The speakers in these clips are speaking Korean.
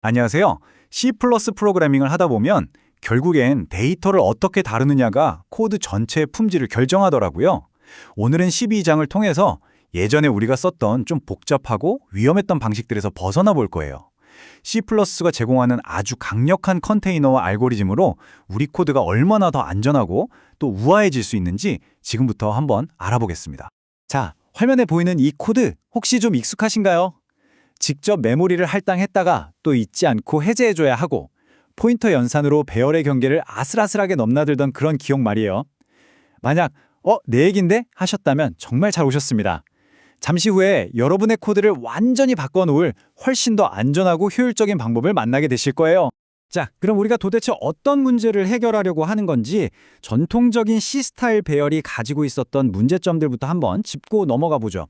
안녕하세요. C++ 프로그래밍을 하다 보면 결국엔 데이터를 어떻게 다루느냐가 코드 전체의 품질을 결정하더라고요. 오늘은 12장을 통해서 예전에 우리가 썼던 좀 복잡하고 위험했던 방식들에서 벗어나 볼 거예요. C++가 제공하는 아주 강력한 컨테이너와 알고리즘으로 우리 코드가 얼마나 더 안전하고 또 우아해질 수 있는지 지금부터 한번 알아보겠습니다. 자, 화면에 보이는 이 코드 혹시 좀 익숙하신가요? 직접 메모리를 할당했다가 또 잊지 않고 해제해줘야 하고 포인터 연산으로 배열의 경계를 아슬아슬하게 넘나들던 그런 기억 말이에요. 만약 내 얘긴데? 하셨다면 정말 잘 오셨습니다. 잠시 후에 여러분의 코드를 완전히 바꿔놓을 훨씬 더 안전하고 효율적인 방법을 만나게 되실 거예요. 자, 그럼 우리가 도대체 어떤 문제를 해결하려고 하는 건지 전통적인 C 스타일 배열이 가지고 있었던 문제점들부터 한번 짚고 넘어가 보죠.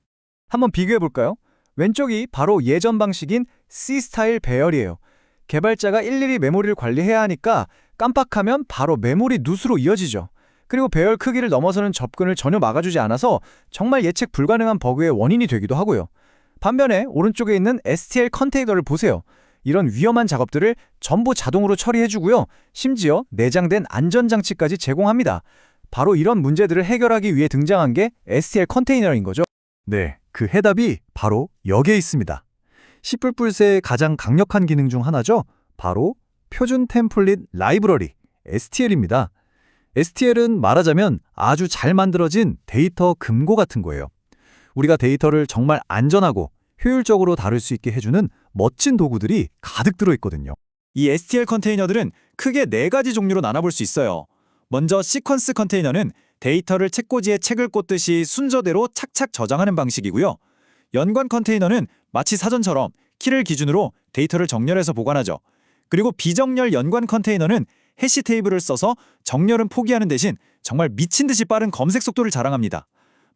한번 비교해 볼까요? 왼쪽이 바로 예전 방식인 C 스타일 배열이에요. 개발자가 일일이 메모리를 관리해야 하니까 깜빡하면 바로 메모리 룻으로 이어지죠. 그리고 배열 크기를 넘어서는 접근을 전혀 막아주지 않아서 정말 예측 불가능한 버그의 원인이 되기도 하고요. 반면에 오른쪽에 있는 STL 컨테이너를 보세요. 이런 위험한 작업들을 전부 자동으로 처리해주고요. 심지어 내장된 안전장치까지 제공합니다. 바로 이런 문제들을 해결하기 위해 등장한 게 STL 컨테이너인 거죠. 네, 그 해답이 바로 여기에 있습니다. C++의 가장 강력한 기능 중 하나죠. 바로 표준 템플릿 라이브러리, STL입니다. STL은 말하자면 아주 잘 만들어진 데이터 금고 같은 거예요. 우리가 데이터를 정말 안전하고 효율적으로 다룰 수 있게 해주는 멋진 도구들이 가득 들어있거든요. 이 STL 컨테이너들은 크게 4가지 종류로 나눠볼 수 있어요. 먼저 시퀀스 컨테이너는 데이터를 책꽂이에 책을 꽂듯이 순서대로 착착 저장하는 방식이고요. 연관 컨테이너는 마치 사전처럼 키를 기준으로 데이터를 정렬해서 보관하죠. 그리고 비정렬 연관 컨테이너는 해시 테이블을 써서 정렬은 포기하는 대신 정말 미친 듯이 빠른 검색 속도를 자랑합니다.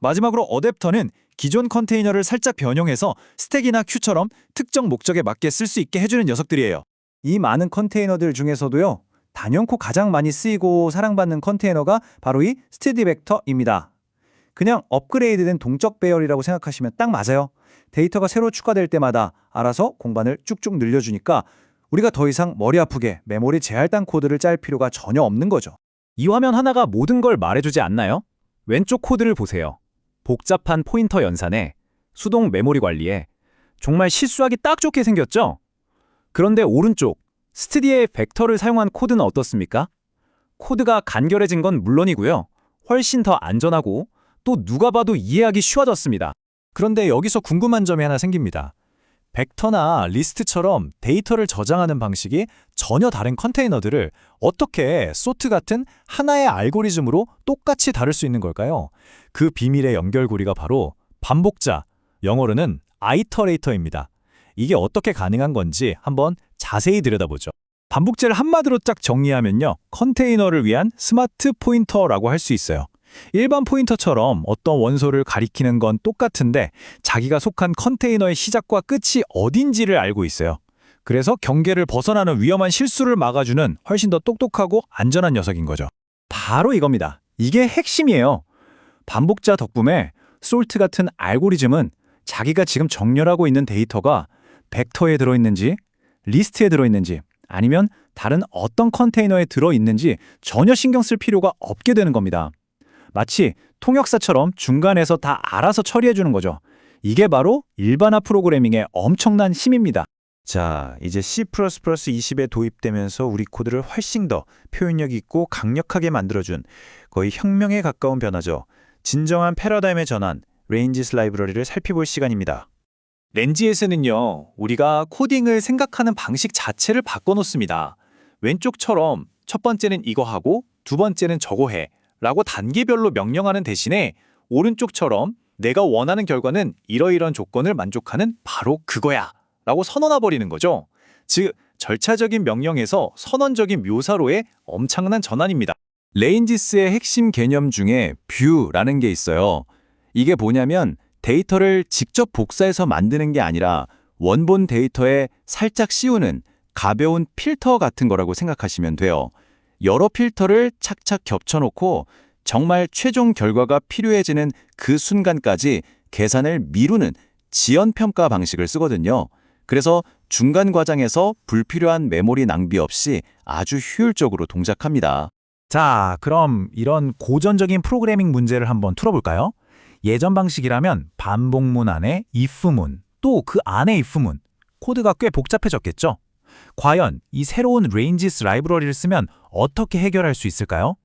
마지막으로 어댑터는 기존 컨테이너를 살짝 변형해서 스택이나 큐처럼 특정 목적에 맞게 쓸 수 있게 해주는 녀석들이에요. 이 많은 컨테이너들 중에서도요, 단연코 가장 많이 쓰이고 사랑받는 컨테이너가 바로 이 스터디벡터입니다. 그냥 업그레이드된 동적 배열이라고 생각하시면 딱 맞아요. 데이터가 새로 추가될 때마다 알아서 공간을 쭉쭉 늘려주니까 우리가 더 이상 머리 아프게 메모리 재할당 코드를 짤 필요가 전혀 없는 거죠. 이 화면 하나가 모든 걸 말해주지 않나요? 왼쪽 코드를 보세요. 복잡한 포인터 연산에 수동 메모리 관리에 정말 실수하기 딱 좋게 생겼죠? 그런데 오른쪽 스터디의 벡터를 사용한 코드는 어떻습니까? 코드가 간결해진 건 물론이고요. 훨씬 더 안전하고 또 누가 봐도 이해하기 쉬워졌습니다. 그런데 여기서 궁금한 점이 하나 생깁니다. 벡터나 리스트처럼 데이터를 저장하는 방식이 전혀 다른 컨테이너들을 어떻게 소트 같은 하나의 알고리즘으로 똑같이 다룰 수 있는 걸까요? 그 비밀의 연결고리가 바로 반복자, 영어로는 아이터레이터입니다. 이게 어떻게 가능한 건지 한번 자세히 들여다보죠. 반복자를 한마디로 딱 정리하면요, 컨테이너를 위한 스마트 포인터라고 할 수 있어요. 일반 포인터처럼 어떤 원소를 가리키는 건 똑같은데 자기가 속한 컨테이너의 시작과 끝이 어딘지를 알고 있어요. 그래서 경계를 벗어나는 위험한 실수를 막아주는 훨씬 더 똑똑하고 안전한 녀석인 거죠. 바로 이겁니다. 이게 핵심이에요. 반복자 덕분에 솔트 같은 알고리즘은 자기가 지금 정렬하고 있는 데이터가 벡터에 들어있는지, 리스트에 들어있는지, 아니면 다른 어떤 컨테이너에 들어있는지 전혀 신경 쓸 필요가 없게 되는 겁니다. 마치 통역사처럼 중간에서 다 알아서 처리해주는 거죠. 이게 바로 일반화 프로그래밍의 엄청난 힘입니다. 자, 이제 C++20에 도입되면서 우리 코드를 훨씬 더 표현력 있고 강력하게 만들어준 거의 혁명에 가까운 변화죠. 진정한 패러다임의 전환, 레인지스 라이브러리를 살펴볼 시간입니다. 렌지에서는요, 우리가 코딩을 생각하는 방식 자체를 바꿔놓습니다. 왼쪽처럼 첫 번째는 이거 하고 두 번째는 저거 해 라고 단계별로 명령하는 대신에 오른쪽처럼 내가 원하는 결과는 이러이런 조건을 만족하는 바로 그거야 라고 선언해버리는 거죠. 즉, 절차적인 명령에서 선언적인 묘사로의 엄청난 전환입니다. 레인지스의 핵심 개념 중에 뷰라는 게 있어요. 이게 뭐냐면 데이터를 직접 복사해서 만드는 게 아니라 원본 데이터에 살짝 씌우는 가벼운 필터 같은 거라고 생각하시면 돼요. 여러 필터를 착착 겹쳐놓고 정말 최종 결과가 필요해지는 그 순간까지 계산을 미루는 지연평가 방식을 쓰거든요. 그래서 중간 과정에서 불필요한 메모리 낭비 없이 아주 효율적으로 동작합니다. 자, 그럼 이런 고전적인 프로그래밍 문제를 한번 풀어볼까요? 예전 방식이라면 반복문 안에 if문, 또 그 안에 if문, 코드가 꽤 복잡해졌겠죠? 과연 이 새로운 ranges 라이브러리를 쓰면 어떻게 해결할 수 있을까요?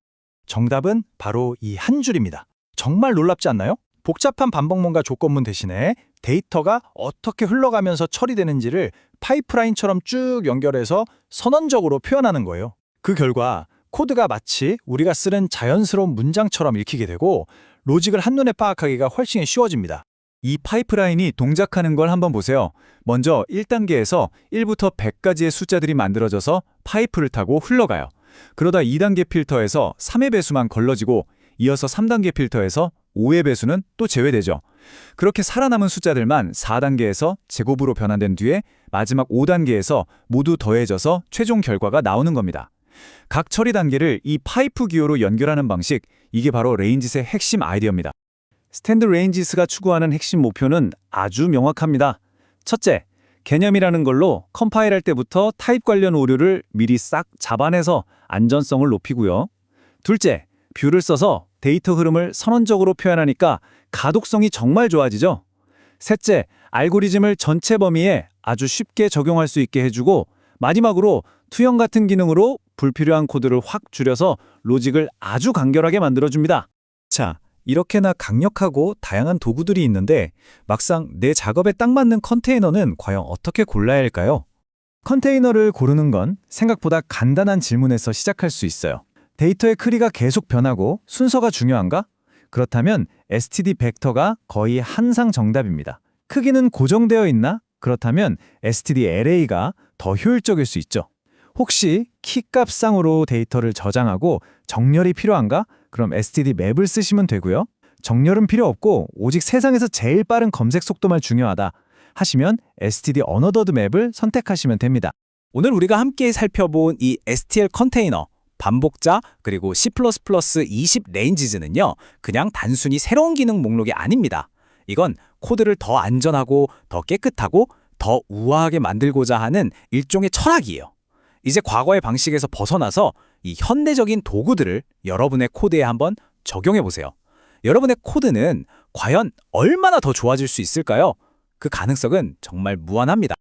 정답은 바로 이 한 줄입니다. 정말 놀랍지 않나요? 복잡한 반복문과 조건문 대신에 데이터가 어떻게 흘러가면서 처리되는지를 파이프라인처럼 쭉 연결해서 선언적으로 표현하는 거예요. 그 결과 코드가 마치 우리가 쓰는 자연스러운 문장처럼 읽히게 되고 로직을 한눈에 파악하기가 훨씬 쉬워집니다. 이 파이프라인이 동작하는 걸 한번 보세요. 먼저 1단계에서 1부터 100까지의 숫자들이 만들어져서 파이프를 타고 흘러가요. 그러다 2단계 필터에서 3의 배수만 걸러지고 이어서 3단계 필터에서 5의 배수는 또 제외되죠. 그렇게 살아남은 숫자들만 4단계에서 제곱으로 변환된 뒤에 마지막 5단계에서 모두 더해져서 최종 결과가 나오는 겁니다. 각 처리 단계를 이 파이프 기호로 연결하는 방식, 이게 바로 레인짓의 핵심 아이디어입니다. 스탠드 레인지스가 추구하는 핵심 목표는 아주 명확합니다. 첫째, 개념이라는 걸로 컴파일할 때부터 타입 관련 오류를 미리 싹 잡아내서 안전성을 높이고요. 둘째, 뷰를 써서 데이터 흐름을 선언적으로 표현하니까 가독성이 정말 좋아지죠. 셋째, 알고리즘을 전체 범위에 아주 쉽게 적용할 수 있게 해주고 마지막으로 투영 같은 기능으로 불필요한 코드를 확 줄여서 로직을 아주 간결하게 만들어줍니다. 자, 이렇게나 강력하고 다양한 도구들이 있는데 막상 내 작업에 딱 맞는 컨테이너는 과연 어떻게 골라야 할까요? 컨테이너를 고르는 건 생각보다 간단한 질문에서 시작할 수 있어요. 데이터의 크기가 계속 변하고 순서가 중요한가? 그렇다면 std 벡터가 거의 항상 정답입니다. 크기는 고정되어 있나? 그렇다면 std array가 더 효율적일 수 있죠. 혹시 키값상으로 데이터를 저장하고 정렬이 필요한가? 그럼 std 맵을 쓰시면 되고요. 정렬은 필요 없고 오직 세상에서 제일 빠른 검색 속도만 중요하다 하시면 std unordered 맵을 선택하시면 됩니다. 오늘 우리가 함께 살펴본 이 STL 컨테이너, 반복자, 그리고 C++ 20 레인지즈는요, 그냥 단순히 새로운 기능 목록이 아닙니다. 이건 코드를 더 안전하고 더 깨끗하고 더 우아하게 만들고자 하는 일종의 철학이에요. 이제 과거의 방식에서 벗어나서 이 현대적인 도구들을 여러분의 코드에 한번 적용해 보세요. 여러분의 코드는 과연 얼마나 더 좋아질 수 있을까요? 그 가능성은 정말 무한합니다.